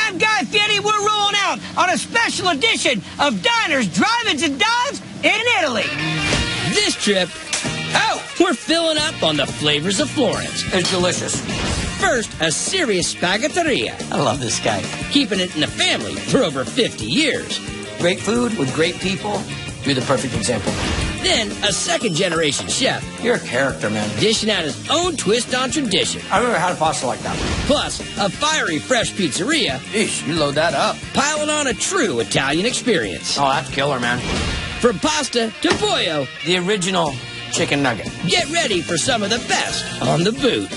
I'm Guy Fieri. We're rolling out on a special edition of Diners, Drive-Ins, and Dives in Italy. This trip, we're filling up on the flavors of Florence. It's delicious. First, a serious spaghetteria. I love this guy. Keeping it in the family for over 50 years. Great food with great people. You're the perfect example. Then, a second-generation chef. You're a character, man. Dishing out his own twist on tradition. I've never had a pasta like that. Plus, a fiery, fresh pizzeria. Eesh, you load that up. Piling on a true Italian experience. Oh, that's killer, man. From pasta to pollo. The original chicken nugget. Get ready for some of the best on the boot.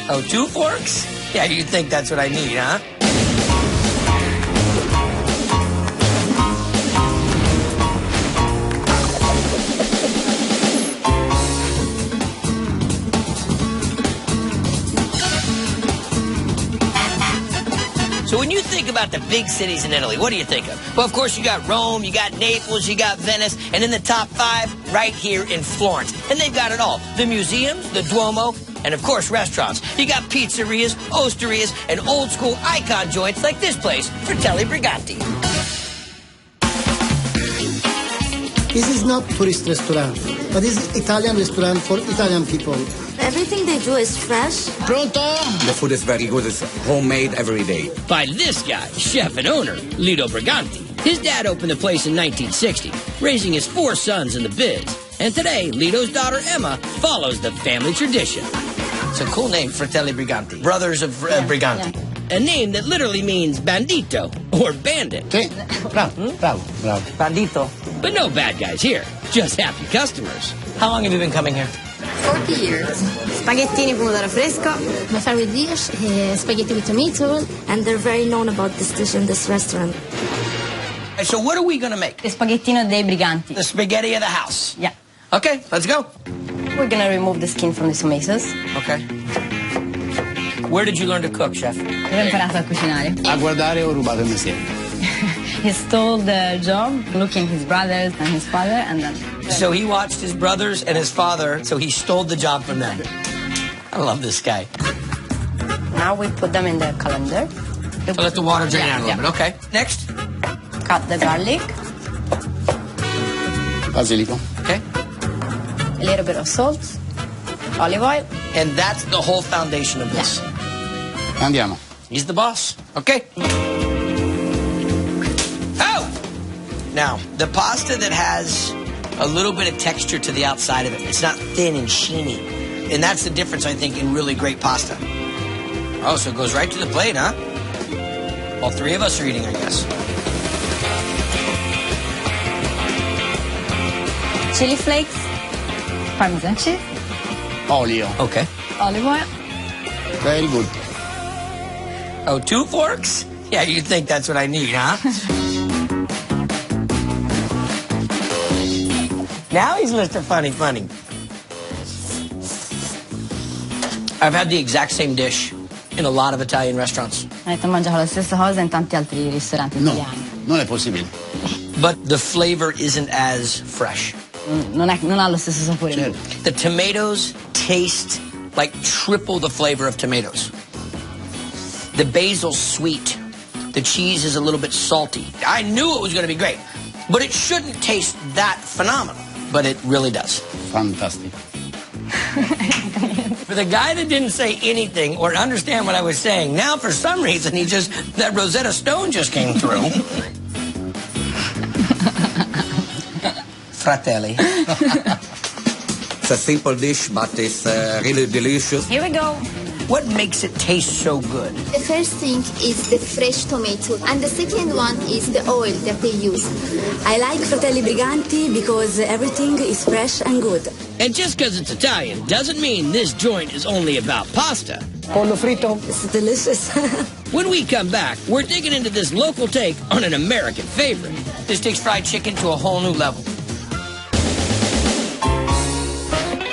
Oh, 2 forks? Yeah, you think that's what I need, huh? So when you think about the big cities in Italy, what do you think of? Well, of course, you got Rome, you got Naples, you got Venice, and in the top 5, right here in Florence. And they've got it all. The museums, the Duomo, and of course, restaurants. You got pizzerias, osterias, and old-school icon joints like this place, Fratelli Briganti. This is not tourist restaurant, but this is Italian restaurant for Italian people. Everything they do is fresh. Pronto? The food is very good. It's homemade every day. By this guy, chef and owner, Lido Briganti. His dad opened the place in 1960, raising his 4 sons in the biz. And today, Lido's daughter, Emma, follows the family tradition. It's a cool name, Fratelli Briganti. Brothers of Briganti. A name that literally means bandito, or bandit. Okay. Bravo. Bandito. But no bad guys here, just happy customers. How long have you been coming here? 40 years. Spaghettini pomodoro fresco. My favorite dish is spaghetti with tomato, and they're very known about this dish in this restaurant. So what are we going to make? The spaghettino dei briganti. The spaghetti of the house. Yeah. Okay, let's go. We're gonna remove the skin from the tomatoes. Okay. Where did you learn to cook, chef? Dove ho imparato a cucinare? A guardare ho rubato il mestiere. He stole the job, looking his brothers and his father, and then... So he watched his brothers and his father, so he stole the job from them. I love this guy. Now we put them in the colander. So let the water drain out a little bit. Okay. Next. Cut the garlic. Basilico. Okay. A little bit of salt. Olive oil. And that's the whole foundation of this. Andiamo. He's the boss. Okay. Oh! Now, the pasta that has a little bit of texture to the outside of it. It's not thin and sheeny. And that's the difference, I think, in really great pasta. Oh, so it goes right to the plate, huh? All 3 of us are eating, I guess. Chili flakes. Parmesan cheese. Olio. Okay. Olive oil. Very good. Oh, 2 forks? Yeah, you think that's what I need, huh? Now he's Mr. Funny Funny. I've had the exact same dish in a lot of Italian restaurants. Ho detto, ho mangiato la stessa cosa in tanti altri ristoranti No, italiani. non è possibile. But the flavor isn't as fresh. Non ha lo stesso sapore. Certo. The tomatoes taste like triple the flavor of tomatoes. The basil's sweet. The cheese is a little bit salty. I knew it was going to be great, but it shouldn't taste that phenomenal. But it really does. Fantastic. For the guy that didn't say anything or understand what I was saying, now for some reason that Rosetta Stone just came through. Fratelli. It's a simple dish, but it's really delicious. Here we go. What makes it taste so good? The first thing is the fresh tomato, and the second one is the oil that they use. I like Fratelli Briganti because everything is fresh and good. And just because it's Italian doesn't mean this joint is only about pasta. Pollo frito. It's delicious. When we come back, we're digging into this local take on an American favorite. This takes fried chicken to a whole new level.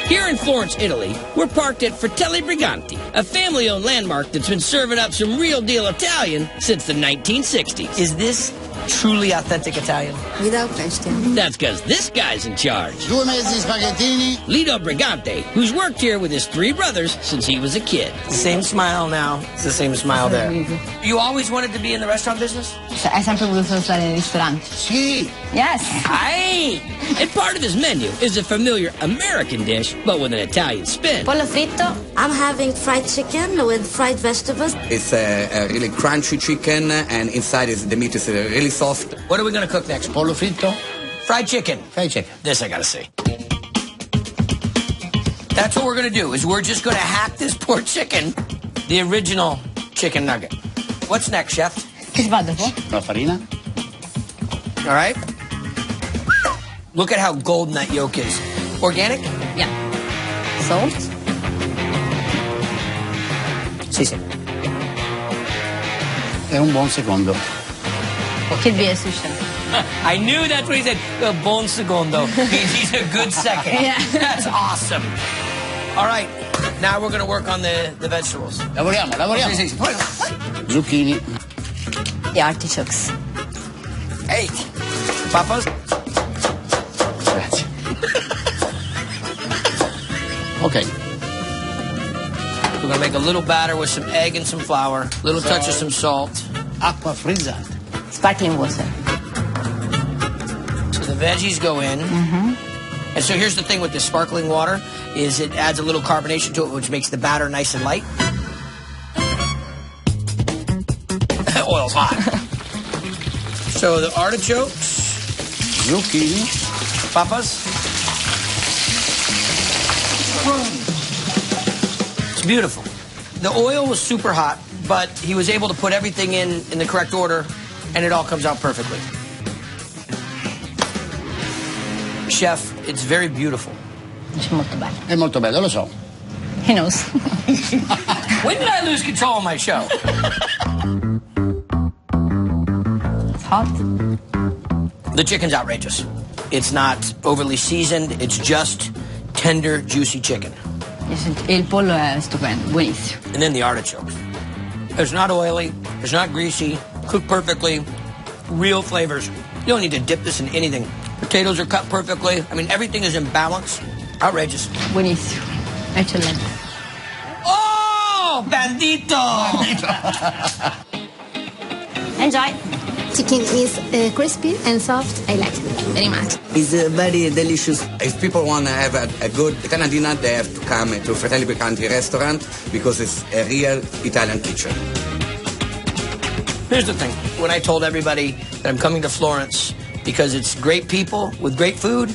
Here in Florence, Italy, we're parked at Fratelli Briganti, a family-owned landmark that's been serving up some real-deal Italian since the 1960s. Is this truly authentic Italian? Without question. That's because this guy's in charge. 2 mezzi spaghettini. Lido Brigante, who's worked here with his 3 brothers since he was a kid. Same smile now. It's the same smile there. You always wanted to be in the restaurant business? Hai sempre voluto stare nei ristoranti? Sì. Yes. Aye! And part of his menu is a familiar American dish, but with an Italian spin. Pollo fritto. I'm having fried chicken with fried vegetables. It's a really crunchy chicken, and inside the meat is really soft. What are we going to cook next? Pollo fritto. Fried chicken. Fried chicken. This I got to see. That's what we're going to do, is we're just going to hack this poor chicken, the original chicken nugget. What's next, chef? Che si fa dopo? La farina. All right. Look at how golden that yolk is. Organic? Yeah. Salt. Sì, sì. È un buon secondo. Che dire su chef? I knew that's what he said. A buon secondo means he's a good second. Yeah. That's awesome. All right. Now we're going to work on the vegetables. Lavoriamo. Sì, sì, sì. Zucchini. The artichokes. Hey, Papas. Grazie. Ok. We're going to make a little batter with some egg and some flour, little touch of some salt. Acqua frizzata. Sparkling water. So the veggies go in. And so here's the thing with the sparkling water is it adds a little carbonation to it, which makes the batter nice and light. Oil's hot. So the artichokes. Zucchini. Papas. It's beautiful. The oil was super hot, but he was able to put everything in the correct order, and it all comes out perfectly. Chef, it's very beautiful. Dice molto bello. È molto bello, lo so. He knows. When did I lose control of my show? It's hot. The chicken's outrageous. It's not overly seasoned. It's just tender, juicy chicken. E il pollo è stupendo, buonissimo. And then the artichokes. It's not oily. It's not greasy. Cooked perfectly. Real flavors. You don't need to dip this in anything. Potatoes are cut perfectly. I mean, everything is in balance. Outrageous. Buonissimo. Eccellente. Oh, bandito! Enjoy. Chicken is crispy and soft. I like it very much. It's very delicious. If people want to have a good Italian dinner, they have to come to Fratelli Briganti restaurant because it's a real Italian kitchen. Here's the thing. When I told everybody that I'm coming to Florence because it's great people with great food,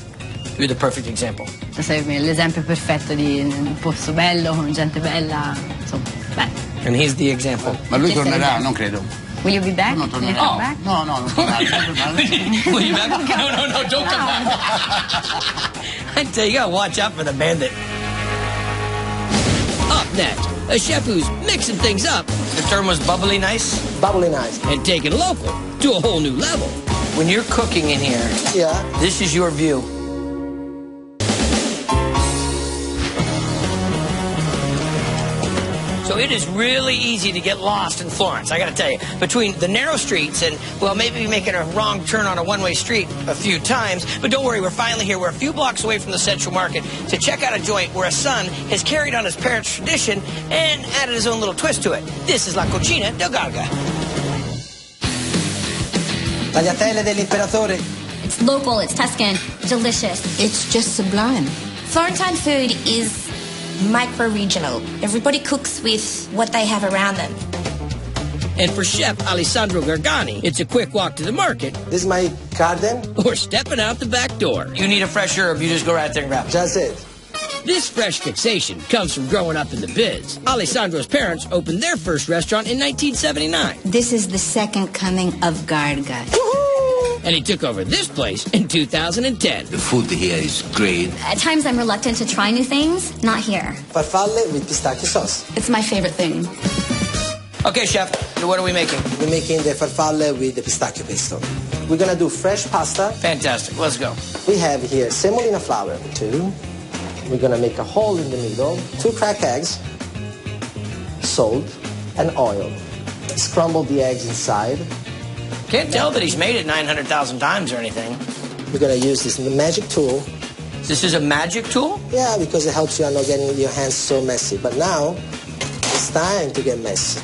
you're the perfect example. Sei l'esempio perfetto di un posto bello, con gente bella, insomma, bello. And he's the example. Ma lui tornerà, non credo. Will you be back? Non Will you tornerà. come back? No, non tornerà. Will you back? No, don't come back. I tell you, you gotta watch out for the bandit. Up next, a chef who's mixing things up The term was bubbly nice. Bubbly nice. and taking local to a whole new level. When you're cooking in here, Yeah. this is your view. So it is really easy to get lost in Florence, I gotta tell you. Between the narrow streets and, well, maybe making a wrong turn on a one-way street a few times. But don't worry, we're finally here. We're a few blocks away from the Central Market to check out a joint where a son has carried on his parents' tradition and added his own little twist to it. This is La Cucina del Garga. Tagliatelle dell'imperatore. It's local, it's Tuscan, delicious. It's just sublime. Florentine food is micro-regional. Everybody cooks with what they have around them. And for Chef Alessandro Gargani, it's a quick walk to the market This is my garden. or stepping out the back door. You need a fresh herb, you just go right there and grab it. Just it. This fresh fixation comes from growing up in the biz. Alessandro's parents opened their first restaurant in 1979, This is the second coming of Garga. and he took over this place in 2010. The food here is great. At times I'm reluctant to try new things. Not here. Farfalle with pistachio sauce. It's my favorite thing. Okay, chef, what are we making? We're making the farfalle with the pistachio pesto. We're gonna do fresh pasta. Fantastic, let's go. We have here semolina flour, 2. We're gonna make a hole in the middle, 2 cracked eggs, salt, and oil. Scramble the eggs inside. Can't tell that he's made it 900,000 times or anything. We're gonna use this magic tool. This is a magic tool? Yeah, because it helps you not getting your hands so messy. But now, it's time to get messy.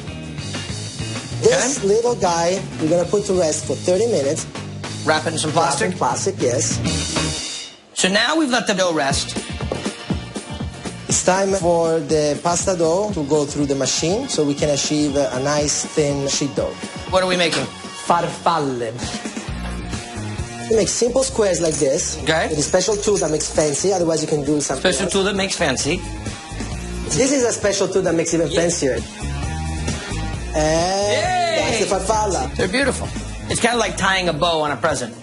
This little guy, we're gonna put to rest for 30 minutes. Wrap it in some plastic? Wrap in plastic, yes. So now we've let the dough rest. It's time for the pasta dough to go through the machine so we can achieve a nice thin sheet dough. What are we making? Farfalle. You make simple squares like this. Okay. With a special tool that makes fancy, otherwise you can do something Special else. tool that makes fancy. This is a special tool that makes even fancier. And that's the farfalla. They're beautiful. It's kind of like tying a bow on a present.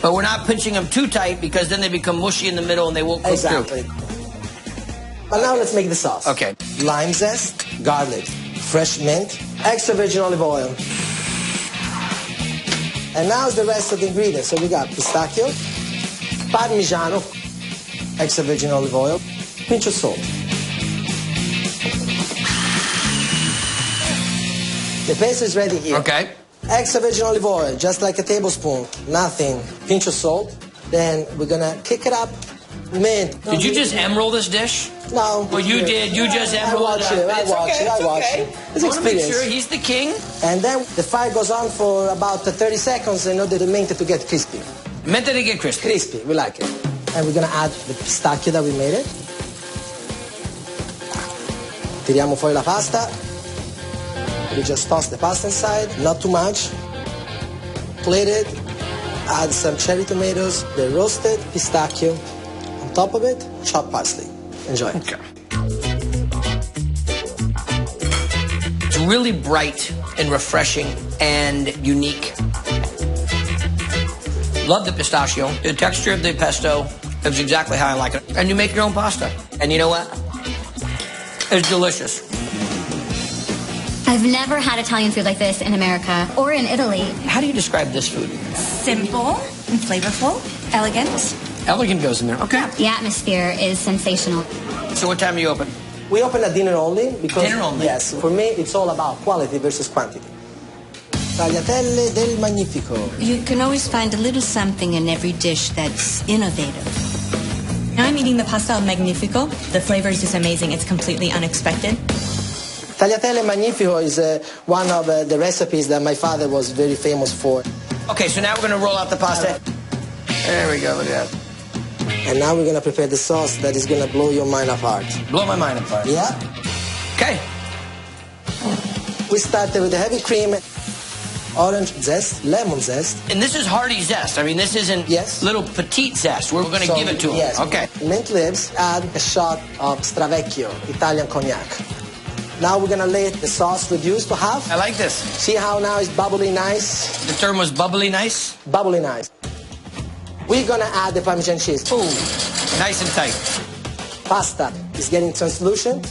But we're not pinching them too tight because then they become mushy in the middle and they won't cook through. But now let's make the sauce. Okay. Lime zest, garlic, fresh mint, extra virgin olive oil. And now the rest of the ingredients. So we got pistachio, parmigiano, extra virgin olive oil, pinch of salt. The paste is ready here. Okay. Extra virgin olive oil, just like a tablespoon, nothing. Pinch of salt. Then we're gonna kick it up. Mint. Did you just emerald this dish? No. Well, you did. You just emerald it. I watch it. It's I want to make experience. sure he's the king. And then the fire goes on for about 30 seconds in order to mint it to get crispy. Meant that it get crispy. Crispy, we like it. And we're gonna add the pistachio that we made it. Tiriamo fuori la pasta. We just toss the pasta inside, not too much. Plate it. Add some cherry tomatoes, the roasted pistachio. On top of it, chopped parsley. Enjoy. Okay. It's really bright and refreshing and unique. Love the pistachio. The texture of the pesto is exactly how I like it. And you make your own pasta. And you know what? It's delicious. I've never had Italian food like this in America or in Italy. How do you describe this food? Simple and flavorful, elegant. Elegant goes in there. Okay. The atmosphere is sensational. So what time do you open? We open at dinner only because Dinner only? Yes, for me it's all about quality versus quantity. Tagliatelle del Magnifico. You can always find a little something in every dish that's innovative. Now I'm eating the pasta al Magnifico. The flavor is just amazing. It's completely unexpected. Tagliatelle Magnifico is one of the recipes that my father was very famous for. Okay, so now we're going to roll out the pasta. There we go, look at that. And now we're going to prepare the sauce that is going to blow your mind apart. Blow my mind apart. Yeah. Okay. We started with the heavy cream, orange zest, lemon zest. And this is hearty zest. I mean, this isn't little petite zest. We're going to give it to him. Yes. Okay. Mint leaves, add a shot of Stravecchio, Italian cognac. Now we're going to let the sauce reduce to half. I like this. See how now it's bubbly nice? The term was bubbly nice? Bubbly nice. We're going to add the Parmesan cheese. Ooh, nice and tight. Pasta is getting translucent.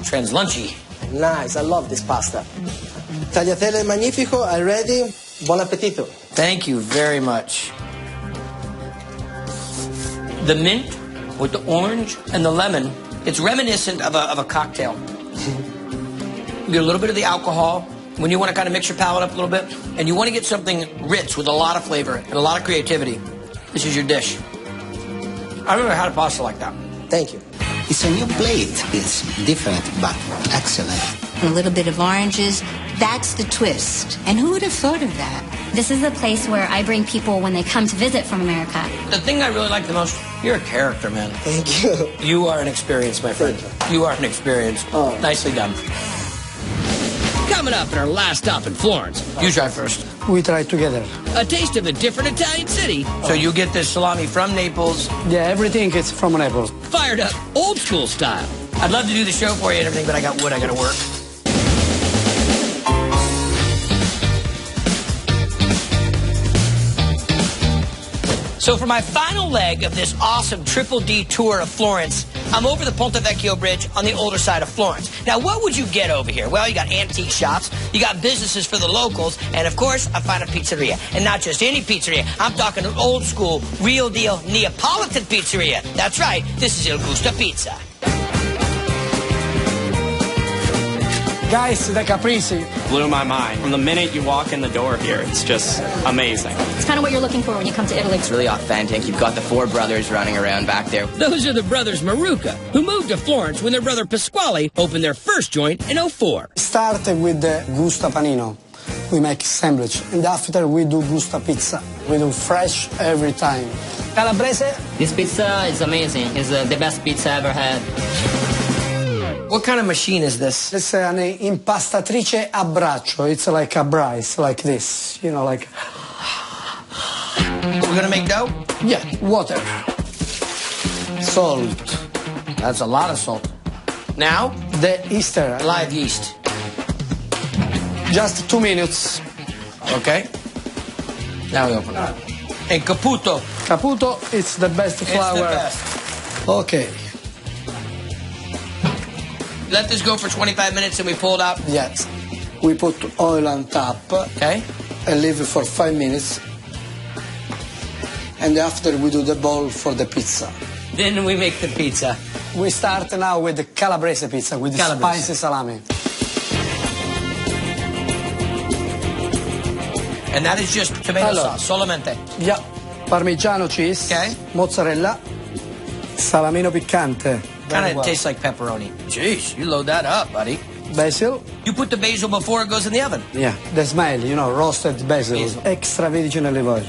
Translunchy. Nice, I love this pasta. Tagliatelle Magnifico are ready. Buon appetito. Thank you very much. The mint with the orange and the lemon, it's reminiscent of a cocktail. You get a little bit of the alcohol when you want to kind of mix your palate up a little bit, and you want to get something rich with a lot of flavor and a lot of creativity. This is your dish. I've never had a pasta like that. Thank you. It's a new plate. It's different, but excellent. A little bit of oranges. That's the twist. And who would have thought of that? This is a place where I bring people when they come to visit from America. The thing I really like the most, you're a character, man. Thank you. You are an experience, my friend. You are an experience. Oh. Nicely done. Coming up in our last stop in Florence. You try first. We try together. A taste of a different Italian city. So you get this salami from Naples. Yeah, everything is from Naples. Fired up, old school style. I'd love to do the show for you and everything, but I got wood I got to work. So for my final leg of this awesome Triple D tour of Florence, I'm over the Ponte Vecchio Bridge on the older side of Florence. Now, what would you get over here? Well, you got antique shops, you got businesses for the locals, and of course, I find a pizzeria. And not just any pizzeria. I'm talking an old school, real deal Neapolitan pizzeria. That's right, this is Il Gusto Pizza. Guys, the caprese blew my mind. From the minute you walk in the door here, it's just amazing. It's kind of what you're looking for when you come to Italy. It's really authentic. You've got the four brothers running around back there. Those are the brothers Maruca, who moved to Florence when their brother Pasquale opened their first joint in '04. Start with the Gusto Panino. We make sandwich, and after we do Gusto Pizza. We do fresh every time. Calabrese? This pizza is amazing. It's the best pizza I ever had. What kind of machine is this? It's an impastatrice a braccio. It's like a brace, like this. You know, like... We're gonna make dough? Yeah, water. Salt. That's a lot of salt. Now? The Easter. Live yeast. Just 2 minutes. Okay. Now we open it up. And Caputo. Caputo, it's the best flour. It's the best. Okay. Let this go for 25 minutes and we pull it out? Yes. We put oil on top. Okay. And leave it for 5 minutes. And after we do the bowl for the pizza. Then we make the pizza. We start now with the Calabrese pizza, with the spicy salami. And that is just tomato sauce, solamente. Yeah. Parmigiano cheese. Okay. Mozzarella. Salamino piccante. Kind of tastes like pepperoni. Jeez, you load that up, buddy. Basil. You put the basil before it goes in the oven. Yeah, the smell, you know, roasted basil. Extra virgin olive oil.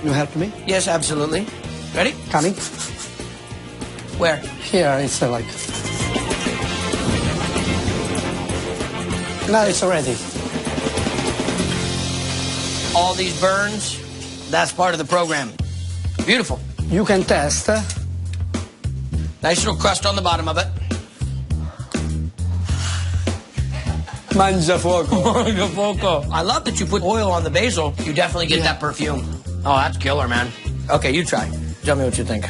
You help me? Yes, absolutely. Ready? Coming. Where? Here, it's like... Now it's ready. All these burns, that's part of the program. Beautiful. You can test. Nice little crust on the bottom of it. Mangia fuoco. Mangia fuoco. I love that you put oil on the basil. You definitely get that perfume. Oh, that's killer, man. Okay, you try. Tell me what you think.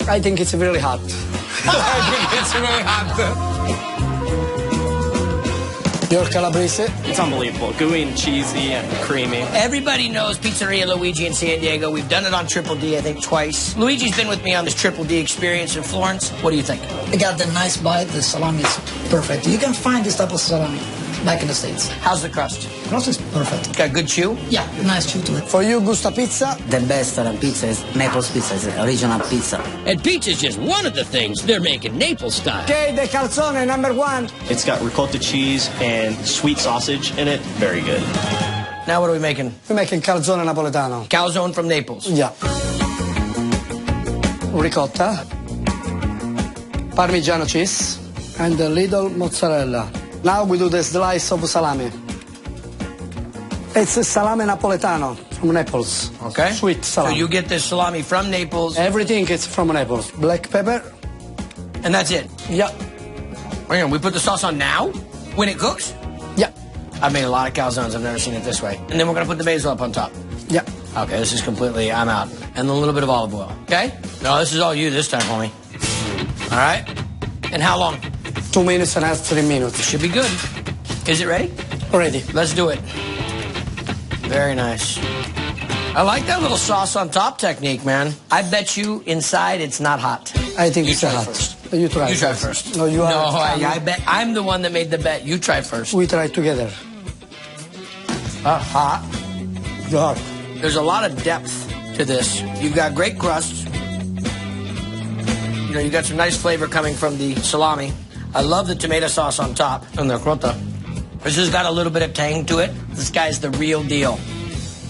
I think it's really hot. I think it's really hot. Your Calabrese? It's unbelievable. Gooey and cheesy and creamy. Everybody knows Pizzeria Luigi in San Diego. We've done it on Triple D, I think, twice. Luigi's been with me on this Triple D experience in Florence. What do you think? I got the nice bite. The salami is perfect. You can find this type of salami back in the States. How's the crust? Crust is perfect. Got good chew? Yeah, nice chew to it. For you, Gusto Pizza? The best pizza is Naples pizza, it's original pizza. And pizza's just one of the things they're making Naples style. Okay, the calzone, #1. It's got ricotta cheese and sweet sausage in it. Very good. Now what are we making? We're making calzone napoletano. Calzone from Naples. Yeah. Ricotta. Parmigiano cheese. And a little mozzarella. Now we do the slice of salami. It's a salami napoletano from Naples. Okay. Sweet salami. So you get this salami from Naples. Everything is from Naples. Black pepper. And that's it? Yeah. Hang on, we put the sauce on now? When it cooks? Yeah. I've made a lot of calzones. I've never seen it this way. And then we're going to put the basil up on top. Yeah. Okay, this is completely, I'm out. And a little bit of olive oil. Okay? No, this is all you this time, homie. All right? And how long? 2 minutes and a half, 3 minutes. Should be good. Is it ready? Ready. Let's do it. Very nice. I like that little sauce on top technique, man. I bet you inside it's not hot. I think it's hot. First. You try. You try first. No, you are. No, I bet I'm the one that made the bet. You try first. We try together. Hot. Hot. There's a lot of depth to this. You've got great crust. You know, you got some nice flavor coming from the salami. I love the tomato sauce on top and the ricotta. This has got a little bit of tang to it. This guy's the real deal.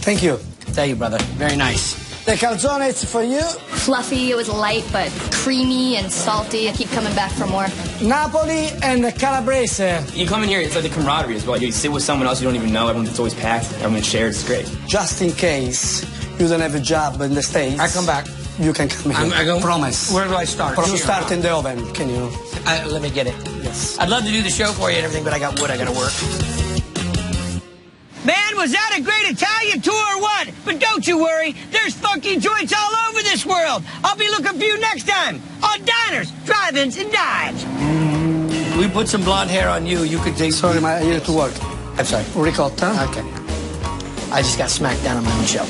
Thank you. Thank you, brother. Very nice. The calzone, it's for you. Fluffy, it was light, but creamy and salty. I keep coming back for more. Napoli and Calabrese. You come in here, it's like the camaraderie as well. You sit with someone else you don't even know. Everyone's always packed. Everyone shares. It's great. Just in case you don't have a job in the States. I come back. You can come here. Promise. Where do I start? You start in the oven, can you? Let me get it. Yes. I'd love to do the show for you and everything, but I got wood I got to work. Man, was that a great Italian tour or what? But don't you worry, there's funky joints all over this this world. I'll be looking for you next time on Diners, Drive-Ins, and Dives. We put some blonde hair on you. You could take... Sorry, I need to work. I'm sorry. Ricotta. Okay. I just got smacked down on my own show.